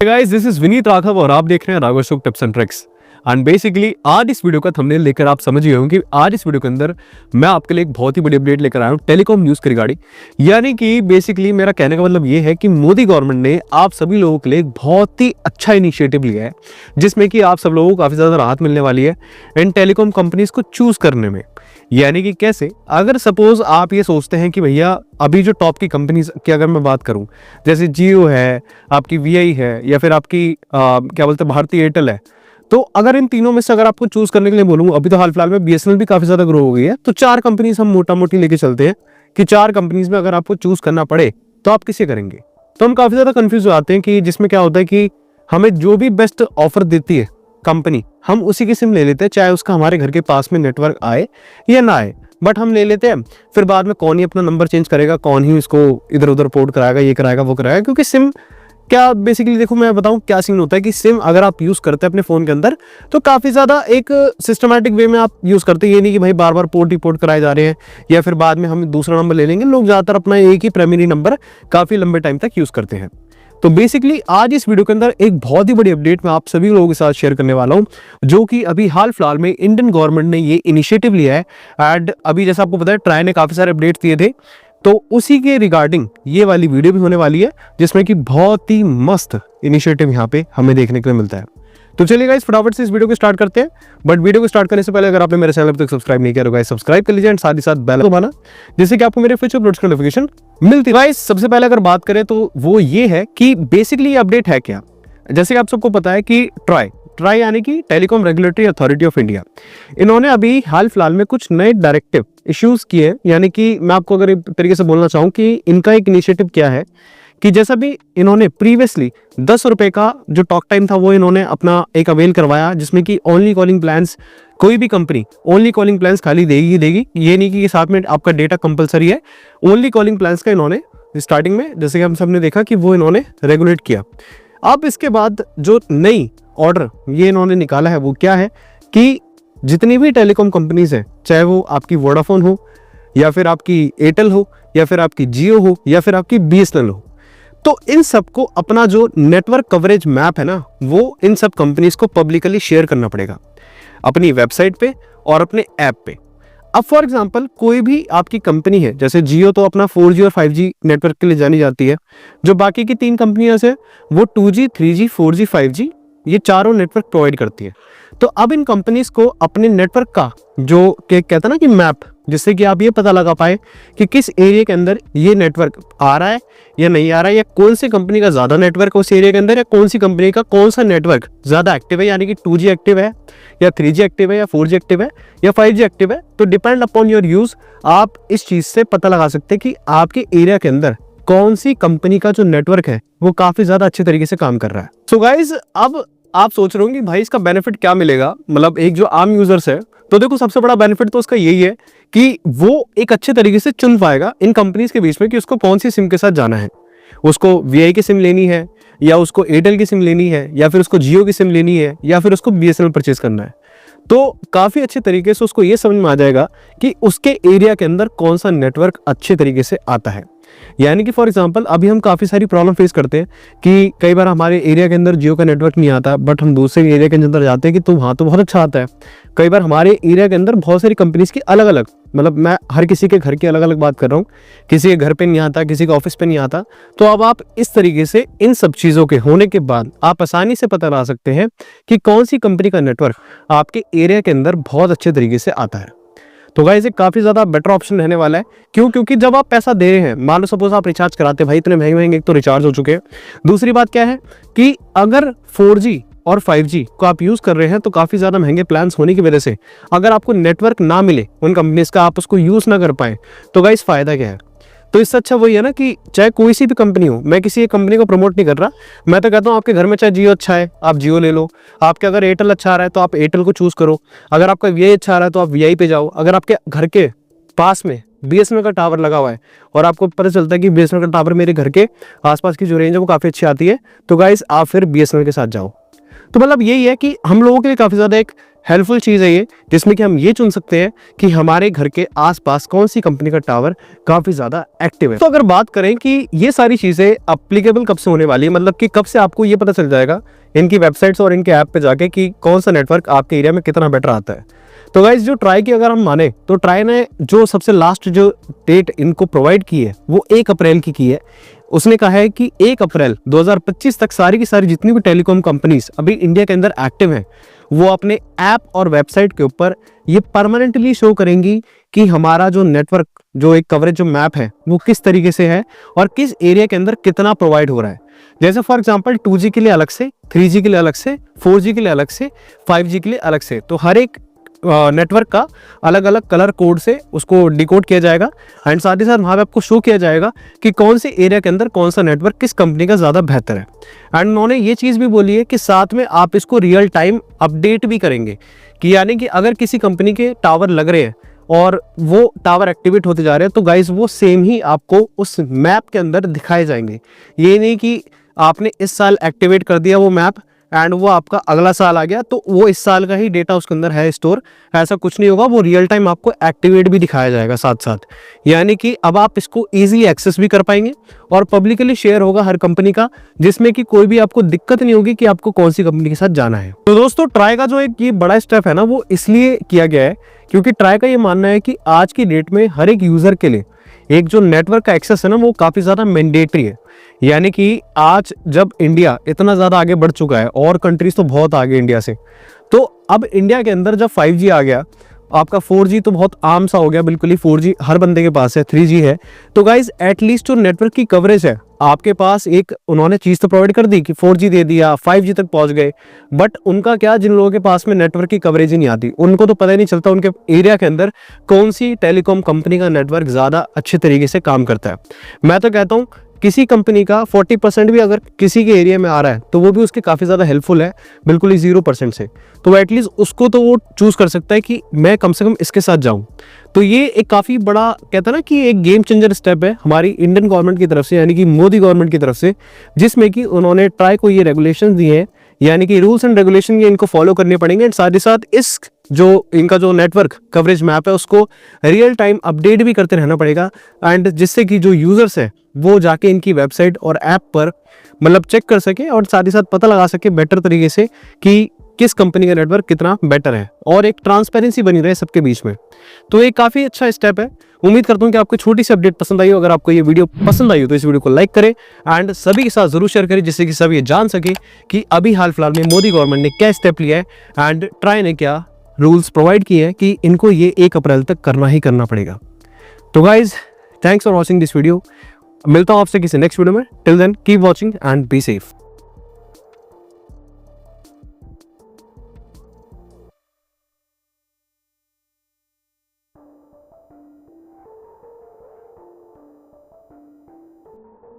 Guys this is Vineet Raghav और आप देख रहे हैं Raghav Ashok tips and tricks. And basically आज इस वीडियो का थंबनेल लेकर आप समझ गए होंगे कि आज इस वीडियो के अंदर मैं आपके लिए एक बहुत ही बड़ी अपडेट लेकर आया हूँ टेलीकॉम न्यूज़ की रिगार्डिंग। यानी कि बेसिकली मेरा कहने का मतलब ये है कि मोदी गवर्नमेंट ने आप सभी लोगों के लिए एक बहुत ही अच्छा इनिशिएटिव लिया है जिसमें कि आप सब लोगों को काफ़ी ज़्यादा राहत मिलने वाली है इन टेलीकॉम कंपनीज को चूज़ करने में। यानी कि कैसे, अगर सपोज आप ये सोचते हैं कि भैया अभी जो टॉप की कंपनीज की अगर मैं बात करूं, जैसे जियो है, आपकी वीआई है, या फिर आपकी क्या बोलते हैं भारती एयरटेल है, तो अगर इन तीनों में से अगर आपको चूज करने के लिए बोलूँ, अभी तो हाल फिलहाल में बीएसएनएल भी काफी ज्यादा ग्रो हो गई है, तो चार कंपनीज हम मोटा मोटी लेके चलते हैं कि चार कंपनीज में अगर आपको चूज करना पड़े तो आप किसे करेंगे। तो हम काफी ज्यादा कंफ्यूज हो जाते हैं कि जिसमें क्या होता है कि हमें जो भी बेस्ट ऑफर देती है कंपनी, हम उसी की सिम ले लेते हैं, चाहे उसका हमारे घर के पास में नेटवर्क आए या ना आए, बट हम ले लेते हैं। फिर बाद में कौन ही अपना नंबर चेंज करेगा, कौन ही इसको इधर उधर पोर्ट कराएगा, ये कराएगा वो कराएगा, क्योंकि सिम क्या बेसिकली देखो मैं बताऊं क्या सीन होता है कि सिम अगर आप यूज करते हैं अपने फोन के अंदर तो काफी ज्यादा एक सिस्टमैटिक वे में आप यूज करते हैं। ये नहीं कि भाई बार बार पोर्ट ही पोर्ट कराए जा रहे हैं या फिर बाद में हम दूसरा नंबर ले लेंगे। लोग ज्यादातर अपना एक ही प्राइमरी नंबर काफी लंबे टाइम तक यूज करते हैं। तो बेसिकली आज इस वीडियो के अंदर एक बहुत ही बड़ी अपडेट मैं आप सभी लोगों के साथ शेयर करने वाला हूं, जो कि अभी हाल फिलहाल में इंडियन गवर्नमेंट ने ये इनिशिएटिव लिया है। एंड अभी जैसा आपको पता है ट्राई ने काफी सारे अपडेट दिए थे, तो उसी के रिगार्डिंग ये वाली वीडियो भी होने वाली है जिसमें कि बहुत ही मस्त इनिशिएटिव यहाँ पे हमें देखने के लिए मिलता है। तो चलिए गाइस फटाफट से इस वीडियो को स्टार्ट करते हैं। बट वीडियो को स्टार्ट करने से पहले अगर आपने मेरे चैनल तक सब्सक्राइब नहीं किया तो गाइस सब्सक्राइब कर लीजिए एंड साथ ही साथ बेल दबाना जिससे कि आपको मेरे फ्यूचर अपलोड्स की नोटिफिकेशन मिलती है। गाइस सबसे पहले अगर बात करें तो वो ये है कि बेसिकली ये अपडेट है क्या। जैसे कि आप सबको पता है कि ट्राई यानी कि telecom regulatory authority of India, इन्होंने अभी हाल फिलहाल में कुछ नए डायरेक्टिव इश्यूज किए। यानी कि मैं आपको अगर एक तरीके से बोलना चाहूँ कि इनका एक इनिशिएटिव क्या है कि जैसा भी इन्होंने प्रीवियसली 10 रुपए का जो टॉक टाइम था वो इन्होंने अपना एक अवेल करवाया, जिसमें कि ओनली कॉलिंग प्लान्स, कोई भी कंपनी ओनली कॉलिंग प्लान्स खाली देगी। ये नहीं कि साथ में आपका डेटा कंपलसरी है। ओनली कॉलिंग प्लान्स का इन्होंने स्टार्टिंग में जैसे कि हम सबने देखा कि वो इन्होंने रेगुलेट किया। अब इसके बाद जो नई ऑर्डर ये इन्होंने निकाला है वो क्या है कि जितनी भी टेलीकॉम कंपनीज हैं, चाहे वो आपकी वोडाफोन हो या फिर आपकी एयरटेल हो या फिर आपकी जियो हो या फिर आपकी बीएसएनएल हो, तो इन सबको अपना जो नेटवर्क कवरेज मैप है ना, वो इन सब कंपनीज को पब्लिकली शेयर करना पड़ेगा अपनी वेबसाइट पे और अपने ऐप पे। अब फॉर एग्जांपल कोई भी आपकी कंपनी है, जैसे जियो तो अपना 4G और 5G नेटवर्क के लिए जानी जाती है, जो बाकी की तीन कंपनियां हैं वो 2G 3G 4G 5G ये चारों नेटवर्क प्रोवाइड करती है। तो अब इन कंपनीज को अपने नेटवर्क का जो कहता है ना कि मैप, जिससे कि आप ये पता लगा पाए कि किस एरिया के अंदर ये नेटवर्क आ रहा है या नहीं आ रहा है, या कौन सी कंपनी का ज्यादा नेटवर्क है उस एरिया के अंदर, या कौन सी कंपनी का कौन सा नेटवर्क ज्यादा एक्टिव है, यानी कि 2G एक्टिव है या 3G एक्टिव है या 4G एक्टिव है या 5G एक्टिव है। तो डिपेंड अपॉन योर यूज आप इस चीज से पता लगा सकते हैं कि आपके एरिया के अंदर कौन सी कंपनी का जो नेटवर्क है वो काफी ज्यादा अच्छे तरीके से काम कर रहा है। सो गाइज अब आप सोच रहे हो कि भाई इसका बेनिफिट क्या मिलेगा, मतलब एक जो आम यूजर्स है, तो देखो सबसे बड़ा बेनिफिट तो उसका यही है कि वो एक अच्छे तरीके से चुन पाएगा इन कंपनीज के बीच में कि उसको कौन सी सिम के साथ जाना है। उसको वीआई की सिम लेनी है या उसको एयरटेल की सिम लेनी है या फिर उसको जियो की सिम लेनी है या फिर उसको बीएसएनएल परचेज करना है। तो काफी अच्छे तरीके से उसको ये समझ में आ जाएगा कि उसके एरिया के अंदर कौन सा नेटवर्क अच्छे तरीके से आता है। यानी कि फॉर एग्जांपल अभी हम काफ़ी सारी प्रॉब्लम फेस करते हैं कि कई बार हमारे एरिया के अंदर जियो का नेटवर्क नहीं आता, बट हम दूसरे एरिया के अंदर जाते हैं कि तो वहाँ तो बहुत अच्छा आता है। कई बार हमारे एरिया के अंदर बहुत सारी कंपनीज की अलग अलग, मतलब मैं हर किसी के घर की अलग अलग बात कर रहा हूँ, किसी के घर पे नहीं आता, किसी के ऑफिस पे नहीं आता। तो अब आप इस तरीके से इन सब चीज़ों के होने के बाद आप आसानी से पता लगा सकते हैं कि कौन सी कंपनी का नेटवर्क आपके एरिया के अंदर बहुत अच्छे तरीके से आता है। तो गाइस एक काफ़ी ज़्यादा बेटर ऑप्शन रहने वाला है। क्यों? क्योंकि जब आप पैसा दे रहे हैं, मान लो सपोज आप रिचार्ज कराते हैं, भाई इतने महंगे महंगे एक तो रिचार्ज हो चुके हैं, दूसरी बात क्या है कि अगर 4G और 5G को आप यूज़ कर रहे हैं तो काफ़ी ज़्यादा महंगे प्लान्स होने की वजह से अगर आपको नेटवर्क ना मिले उन कंपनीज का, आप उसको यूज़ ना कर पाए, तो गाइस फ़ायदा क्या है। तो इससे अच्छा वही है ना कि चाहे कोई सी भी कंपनी हो, मैं किसी एक कंपनी को प्रमोट नहीं कर रहा, मैं तो कहता हूँ आपके घर में चाहे जियो अच्छा है आप जियो ले लो, आपके अगर एयरटेल अच्छा आ रहा है तो आप एयरटेल को चूज करो, अगर आपका वीआई अच्छा आ रहा है तो आप वीआई पे जाओ, अगर आपके घर के पास में बीएसएनएल का टावर लगा हुआ है और आपको पता चलता है कि बीएसएनएल का टावर मेरे घर के आसपास की जो रेंज है वो काफ़ी अच्छी आती है, तो गाइस आप फिर बीएसएनएल के साथ जाओ। तो मतलब यही है कि हम लोगों के लिए काफ़ी ज़्यादा एक हेल्पफुल चीज़ है ये, जिसमें कि हम ये चुन सकते हैं कि हमारे घर के आसपास कौन सी कंपनी का टावर काफ़ी ज़्यादा एक्टिव है। तो अगर बात करें कि ये सारी चीज़ें अप्लीकेबल कब से होने वाली है, मतलब कि कब से आपको ये पता चल जाएगा इनकी वेबसाइट्स और इनके ऐप पे जाके कि कौन सा नेटवर्क आपके एरिया में कितना बेटर आता है। तो गाइज जो ट्राई की अगर हम माने तो ट्राई ने जो सबसे लास्ट जो डेट इनको प्रोवाइड की है वो 1 अप्रैल की है। उसने कहा है कि 1 अप्रैल 2025 तक सारी की सारी जितनी भी टेलीकॉम कंपनीज अभी इंडिया के अंदर एक्टिव हैं वो अपने ऐप और वेबसाइट के ऊपर ये परमानेंटली शो करेंगी कि हमारा जो नेटवर्क जो एक कवरेज जो मैप है वो किस तरीके से है और किस एरिया के अंदर कितना प्रोवाइड हो रहा है। जैसे फॉर एग्जांपल 2G के लिए अलग से, 3G के लिए अलग से, 4G के लिए अलग से, 5G के लिए अलग से, तो हर एक नेटवर्क का अलग अलग कलर कोड से उसको डिकोड किया जाएगा एंड साथ ही साथ वहाँ पे आपको शो किया जाएगा कि कौन से एरिया के अंदर कौन सा नेटवर्क किस कंपनी का ज़्यादा बेहतर है। एंड उन्होंने ये चीज़ भी बोली है कि साथ में आप इसको रियल टाइम अपडेट भी करेंगे कि यानी कि अगर किसी कंपनी के टावर लग रहे हैं और वो टावर एक्टिवेट होते जा रहे हैं तो गाइज वो सेम ही आपको उस मैप के अंदर दिखाए जाएंगे। ये नहीं कि आपने इस साल एक्टिवेट कर दिया वो मैप एंड वो आपका अगला साल आ गया तो वो इस साल का ही डेटा उसके अंदर है स्टोर, ऐसा कुछ नहीं होगा। वो रियल टाइम आपको एक्टिवेट भी दिखाया जाएगा साथ साथ, यानी कि अब आप इसको इजीली एक्सेस भी कर पाएंगे और पब्लिकली शेयर होगा हर कंपनी का, जिसमें कि कोई भी आपको दिक्कत नहीं होगी कि आपको कौन सी कंपनी के साथ जाना है। तो दोस्तों ट्राई का जो एक ये बड़ा स्टेप है ना वो इसलिए किया गया है क्योंकि ट्राई का ये मानना है कि आज की डेट में हर एक यूजर के लिए एक जो नेटवर्क का एक्सेस है ना वो काफ़ी ज़्यादा मैंडेटरी है। यानी कि आज जब इंडिया इतना ज़्यादा आगे बढ़ चुका है और कंट्रीज तो बहुत आगे इंडिया से, तो अब इंडिया के अंदर जब 5G आ गया, आपका 4G तो बहुत आम सा हो गया, बिल्कुल ही 4G हर बंदे के पास है, 3G है, तो गाइज एटलीस्ट जो नेटवर्क की कवरेज है आपके पास एक उन्होंने चीज़ तो प्रोवाइड कर दी कि 4G दे दिया, 5G तक पहुंच गए, बट उनका क्या, जिन लोगों के पास में नेटवर्क की कवरेज ही नहीं आती उनको तो पता ही नहीं चलता उनके एरिया के अंदर कौन सी टेलीकॉम कंपनी का नेटवर्क ज़्यादा अच्छे तरीके से काम करता है। मैं तो कहता हूँ किसी कंपनी का 40% भी अगर किसी के एरिया में आ रहा है तो वो भी उसके काफ़ी ज़्यादा हेल्पफुल है, बिल्कुल ही 0% से, तो एटलीस्ट उसको तो वो चूज़ कर सकता है कि मैं कम से कम इसके साथ जाऊँ। तो ये एक काफ़ी बड़ा कहता है ना कि एक गेम चेंजर स्टेप है हमारी इंडियन गवर्नमेंट की तरफ से, यानी कि मोदी गवर्नमेंट की तरफ से, जिसमें कि उन्होंने ट्राई को ये रेगुलेशन दिए हैं, यानी कि रूल्स एंड रेगुलेशन ये इनको फॉलो करने पड़ेंगे एंड साथ ही साथ इस जो इनका जो नेटवर्क कवरेज मैप है उसको रियल टाइम अपडेट भी करते रहना पड़ेगा एंड जिससे कि जो यूजर्स है वो जाके इनकी वेबसाइट और ऐप पर मतलब चेक कर सके और साथ ही साथ पता लगा सके बेटर तरीके से कि किस कंपनी का नेटवर्क कितना बेटर है और एक ट्रांसपेरेंसी बनी रहे सबके बीच में। तो ये काफ़ी अच्छा स्टेप है। उम्मीद करता हूँ कि आपको छोटी सी अपडेट पसंद आई हो। अगर आपको ये वीडियो पसंद आई हो तो इस वीडियो को लाइक करें एंड सभी के साथ जरूर शेयर करें, जिससे कि सब ये जान सके कि अभी हाल फिलहाल में मोदी गवर्नमेंट ने क्या स्टेप लिया है एंड ट्राई ने क्या रूल्स प्रोवाइड किए हैं कि इनको ये 1 अप्रैल तक करना ही करना पड़ेगा। तो guys thanks for watching this video. मिलता हूँ आपसे किसी नेक्स्ट वीडियो में। Till then keep watching and be safe.